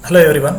Hello everyone,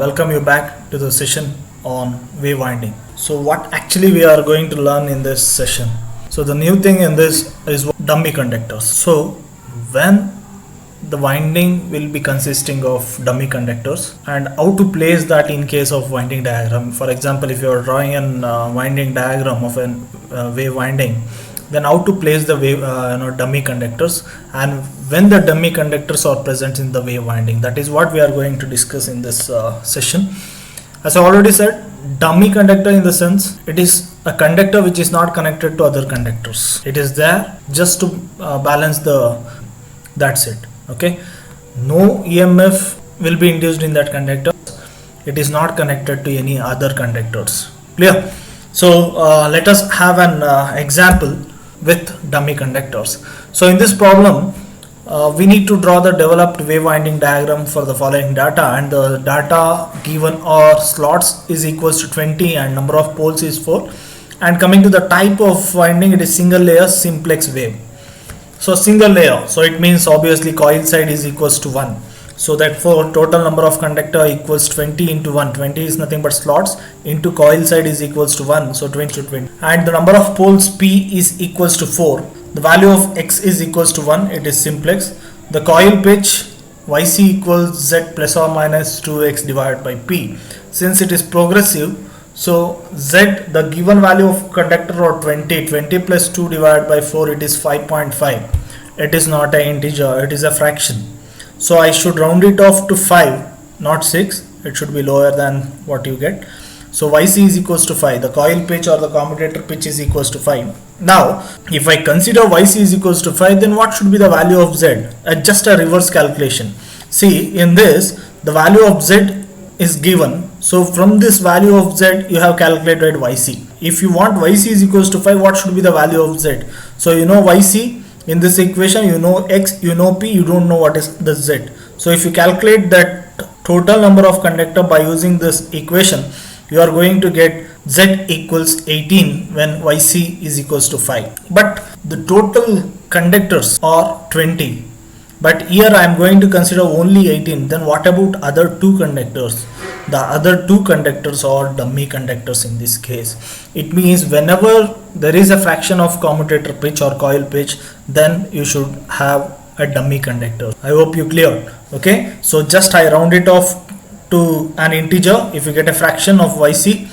welcome you back to the session on wave winding. So what actually we are going to learn in this session? So the new thing in this is dummy conductors. So when the winding will be consisting of dummy conductors and how to place that in case of winding diagram. For example, if you are drawing an winding diagram of a wave winding, then how to place the wave dummy conductors and when the dummy conductors are present in the wave winding. That is what we are going to discuss in this session. As I already said, dummy conductor in the sense it is a conductor which is not connected to other conductors. It is there just to balance the, that's it. Okay, no EMF will be induced in that conductor. It is not connected to any other conductors. Clear? So let us have an example with dummy conductors. So in this problem, we need to draw the developed wave winding diagram for the following data, and the data given are slots is equals to 20 and number of poles is 4, and coming to the type of winding, it is single layer simplex wave. So single layer, so it means obviously coil side is equals to 1. So that for total number of conductor equals 20 into 1. 20 is nothing but slots into coil side is equals to 1. So 20 to 20. And the number of poles P is equals to 4. The value of X is equals to 1. It is simplex. The coil pitch YC equals Z plus or minus 2X divided by P. Since it is progressive, so Z, the given value of conductor or 20 plus 2 divided by 4, it is 5.5. It is not an integer, it is a fraction. So I should round it off to 5, not 6. It should be lower than what you get. So YC is equals to 5. The coil pitch or the commutator pitch is equals to 5. Now, if I consider YC is equals to 5, then what should be the value of Z? Just a reverse calculation. See, in this, the value of Z is given. So from this value of Z, you have calculated YC. If you want YC is equals to 5, what should be the value of Z? So you know YC. In this equation, you know X, you know P, you don't know what is the Z. So if you calculate that total number of conductor by using this equation, you are going to get Z equals 18 when YC is equals to 5. But the total conductors are 20. But here I am going to consider only 18. Then what about other two conductors? The other two conductors are dummy conductors in this case. It means whenever there is a fraction of commutator pitch or coil pitch, then you should have a dummy conductor. I hope you cleared. Okay, so just I round it off to an integer. If you get a fraction of YC,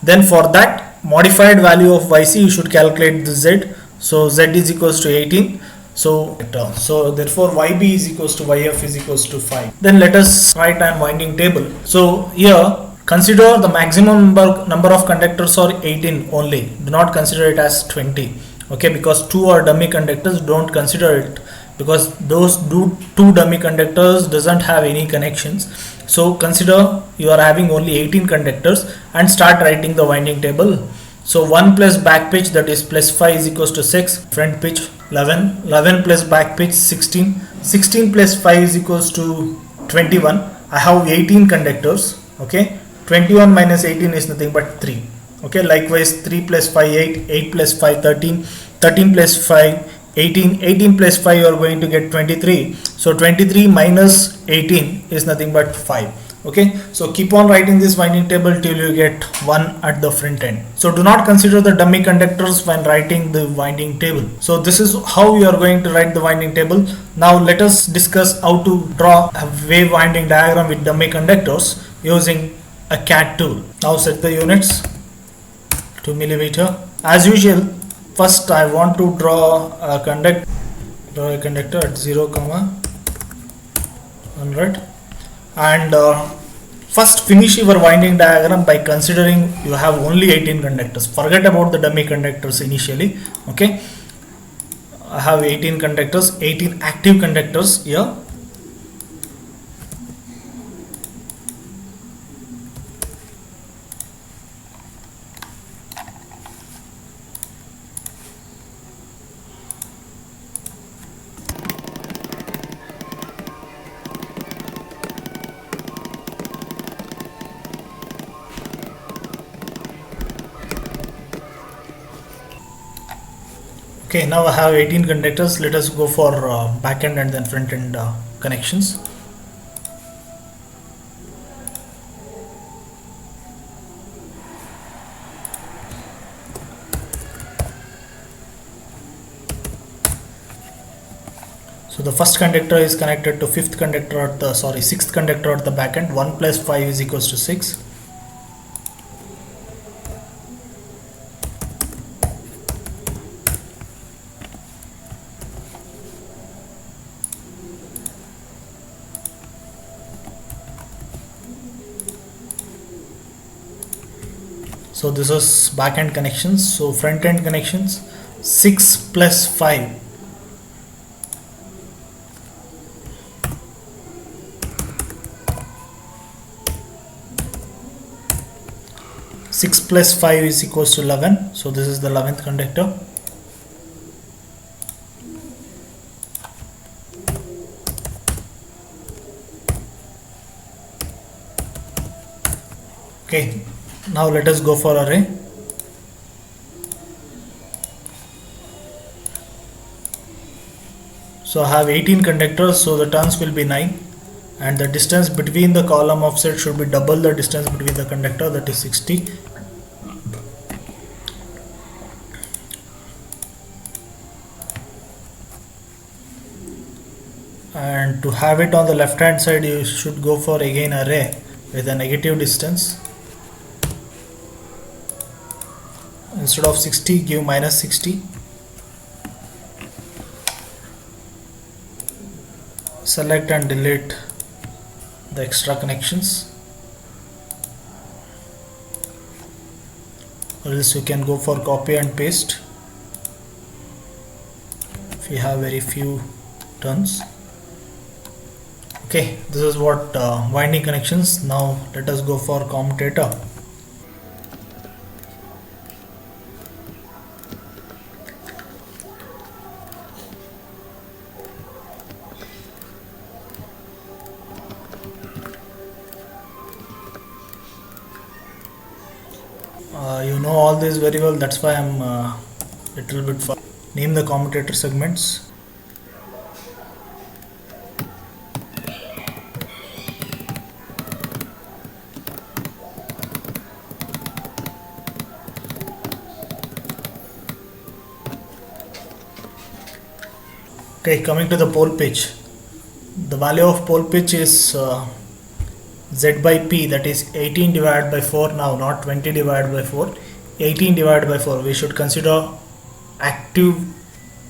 then for that modified value of YC, you should calculate the Z. So Z is equals to 18. So therefore YB is equals to YF is equals to 5. Then let us write an winding table. So here consider the maximum number of conductors are 18 only. Do not consider it as 20. Okay, because two are dummy conductors, don't consider it, because those two dummy conductors doesn't have any connections. So consider you are having only 18 conductors and start writing the winding table. So 1 plus back pitch, that is plus 5 is equals to 6, front pitch 11, 11 plus back pitch 16, 16 plus 5 is equals to 21. I have 18 conductors. Okay, 21 minus 18 is nothing but 3. Okay, likewise 3 plus 5 8, 8 plus 5 13, 13 plus 5 18, 18 plus 5 you are going to get 23. So 23 minus 18 is nothing but 5. Okay, so keep on writing this winding table till you get 1 at the front end. So do not consider the dummy conductors when writing the winding table. So this is how you are going to write the winding table. Now let us discuss how to draw a wave winding diagram with dummy conductors using a CAD tool. Now set the units to millimeter. As usual, first I want to draw a conductor at 0, 100. And first finish your winding diagram by considering you have only 18 conductors. Forget about the dummy conductors initially. Okay, I have 18 conductors, 18 active conductors here. Okay, now I have 18 conductors. Let us go for back end and then front end connections. So the first conductor is connected to sixth conductor at the back end. 1 plus 5 is equals to 6. So this is back end connections. So front end connections, 6 plus 5. 6 plus 5 is equals to 11. So this is the 11th conductor. Okay, now let us go for array. So I have 18 conductors, so the turns will be 9, and the distance between the column offset should be double the distance between the conductor, that is 60. And to have it on the left hand side, you should go for again array with a negative distance. Instead of 60, give minus 60. Select and delete the extra connections, or else you can go for copy and paste if you have very few turns. Okay, this is what winding connections. Now let us go for commutator. You know all this very well, that's why I'm little bit far. Name the commutator segments. Okay, coming to the pole pitch. The value of pole pitch is Z by P, that is 18 divided by 4, now not 20 divided by 4, 18 divided by 4. We should consider active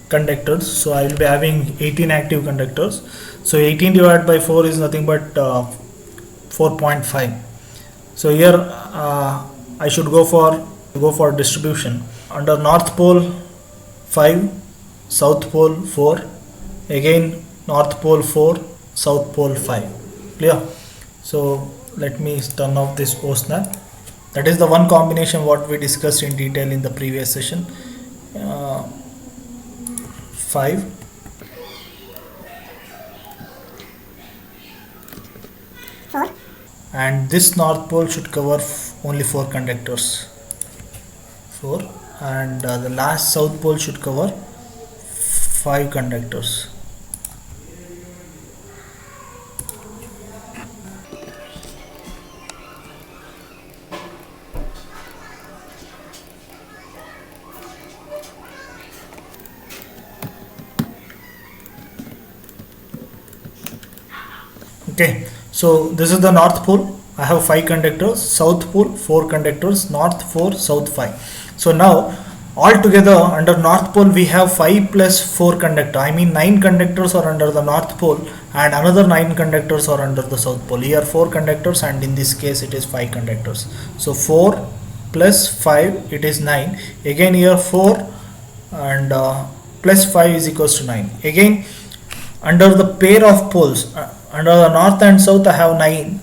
conductors, so I will be having 18 active conductors. So 18 divided by 4 is nothing but 4.5. So here I should go for distribution. Under north pole 5, south pole 4, again north pole 4, south pole 5. Clear? So let me turn off this O snap. That is the one combination what we discussed in detail in the previous session. 5, and this north pole should cover only 4 conductors, 4, and the last south pole should cover 5 conductors. Okay, so this is the north pole. I have 5 conductors, south pole 4 conductors, north 4, south 5. So now all together under north pole we have 5 plus 4 conductor. I mean 9 conductors are under the north pole and another 9 conductors are under the south pole. Here 4 conductors, and in this case it is 5 conductors. So 4 plus 5, it is 9. Again here 4 and plus 5 is equals to 9. Again under the pair of poles, under the north and south I have 9.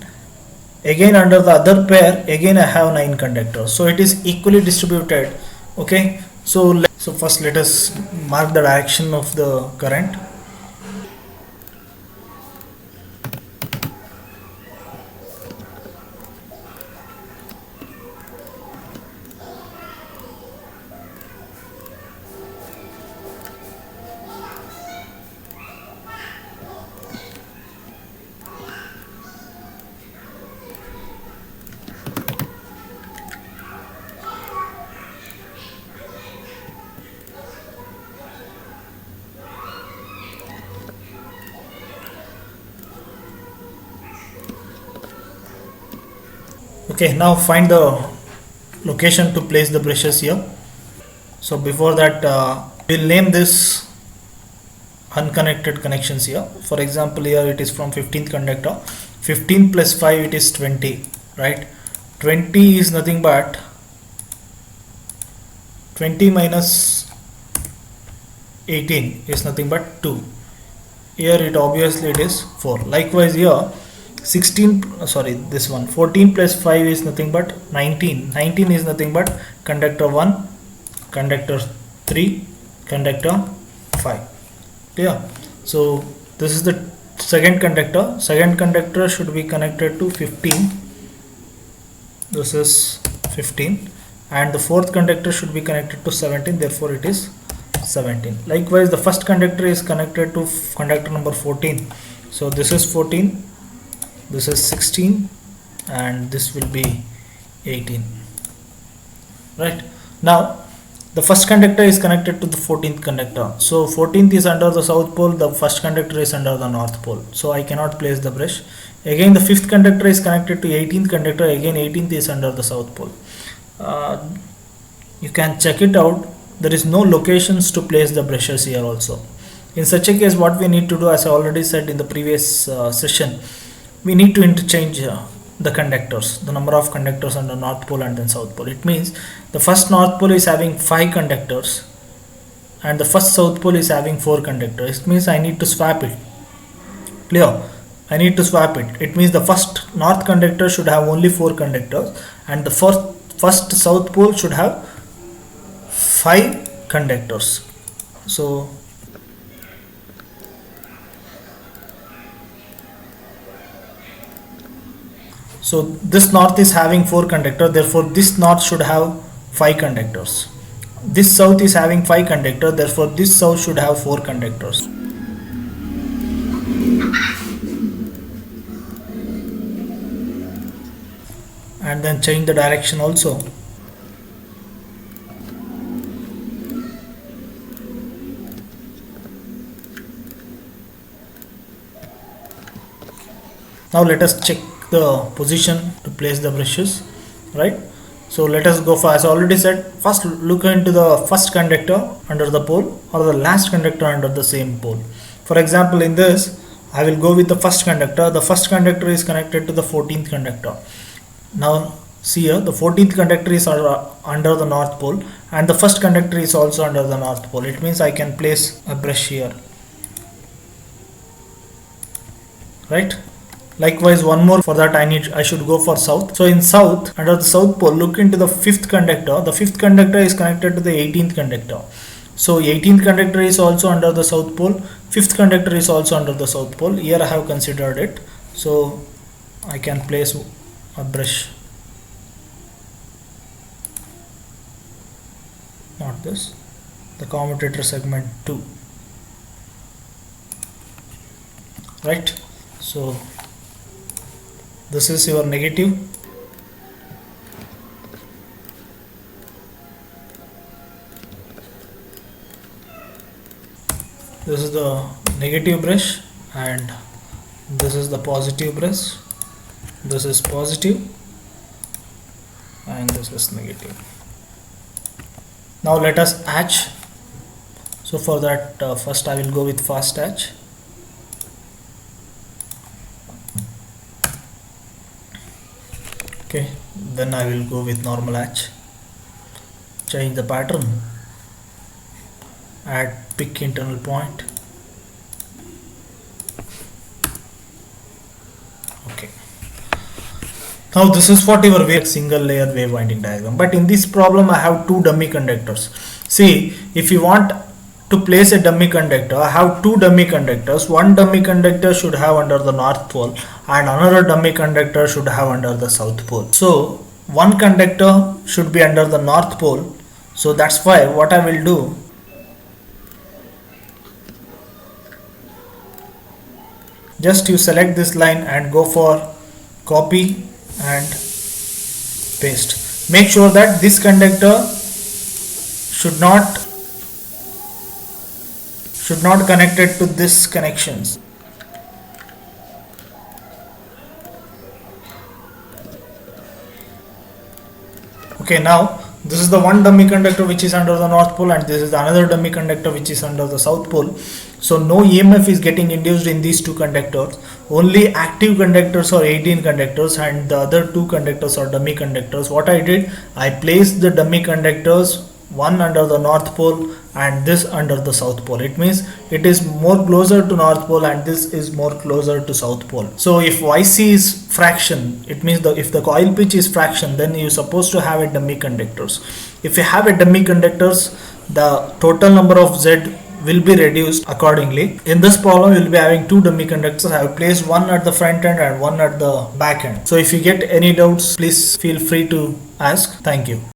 Again under the other pair, again I have 9 conductors. So it is equally distributed. Okay, so first let us mark the direction of the current. Okay, now find the location to place the brushes here. So before that, we'll name this unconnected connections here. For example, here it is from 15th conductor. 15 plus 5, it is 20, right? 20 is nothing but 20 minus 18 is nothing but 2. Here it obviously it is 4. Likewise here 14 plus 5 is nothing but 19. 19 is nothing but conductor 1, conductor 3, conductor 5. Clear? So this is the second conductor. Second conductor should be connected to 15. This is 15, and the fourth conductor should be connected to 17, therefore it is 17. Likewise, the first conductor is connected to conductor number 14. So this is 14, this is 16, and this will be 18. Right? Now the first conductor is connected to the 14th conductor. So 14th is under the south pole, the first conductor is under the north pole. So I cannot place the brush. Again, the fifth conductor is connected to 18th conductor. Again, 18th is under the south pole. You can check it out. There is no locations to place the brushes here also. In such a case, what we need to do, as I already said in the previous session, we need to interchange the conductors, the number of conductors on the north pole and then south pole. It means the first north pole is having 5 conductors and the first south pole is having 4 conductors. It means I need to swap it. Clear? I need to swap it. It means the first north conductor should have only 4 conductors and the first south pole should have 5 conductors. So this north is having 4 conductors, therefore this north should have 5 conductors. This south is having 5 conductors, therefore this south should have 4 conductors. And then change the direction also. Now let us check the position to place the brushes, right? So let us go for, as I already said, first look into the first conductor under the pole or the last conductor under the same pole. For example, in this I will go with the first conductor. The first conductor is connected to the 14th conductor. Now see here, the 14th conductor is under the north pole and the first conductor is also under the north pole. It means I can place a brush here, right? Likewise, one more for that I should go for south. So in south, under the south pole, look into the fifth conductor. The fifth conductor is connected to the 18th conductor. So 18th conductor is also under the south pole. Fifth conductor is also under the south pole. Here I have considered it. So I can place a brush. Not this. The commutator segment 2. Right? So this is your negative. This is the negative brush and this is the positive brush. This is positive and this is negative. Now let us hatch. So for that first I will go with fast hatch. Okay, then I will go with normal hatch. Change the pattern, add pick internal point. Okay, now this is what your single layer wave winding diagram, but in this problem I have 2 dummy conductors. See, if you want to place a dummy conductor, I have 2 dummy conductors. One dummy conductor should have under the north pole and another dummy conductor should have under the south pole. So one conductor should be under the north pole. So that's why what I will do, just you select this line and go for copy and paste. Make sure that this conductor should not connected to this connections. Okay, now this is the one dummy conductor which is under the north pole, and this is the another dummy conductor which is under the south pole. So no EMF is getting induced in these two conductors. Only active conductors are 18 conductors, and the other two conductors are dummy conductors. What I did, I placed the dummy conductors one under the north pole and this under the south pole. It means it is more closer to north pole and this is more closer to south pole. So if YC is fraction, it means if the coil pitch is fraction, then you're supposed to have a dummy conductors. If you have a dummy conductors, the total number of Z will be reduced accordingly. In this problem, we will be having two dummy conductors. I have placed one at the front end and one at the back end. So if you get any doubts, please feel free to ask. Thank you.